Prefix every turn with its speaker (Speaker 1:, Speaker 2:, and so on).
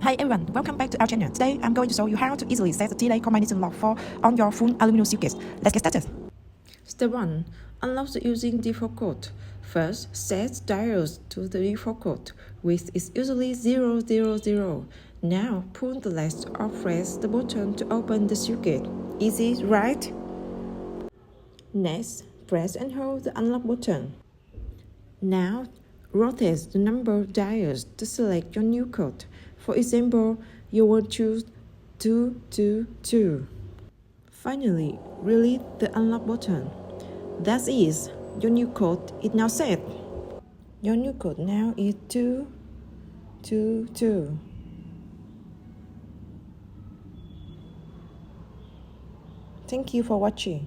Speaker 1: Hi everyone, welcome back to our channel. Today I'm going to show you how to easily set the delay combination lock on your full aluminum suitcase. Let's get started.
Speaker 2: Step 1. Unlock using default code. First, set dials to the default code, which is usually 000. Now, pull the latch or press the button to open the suitcase. Easy, right? Next, press and hold the unlock button. Now, rotate the number of dials to select your new code. For example, you will choose 222. Finally, release the unlock button. That is, your new code is now set. Your new code now is 222. Thank you for watching.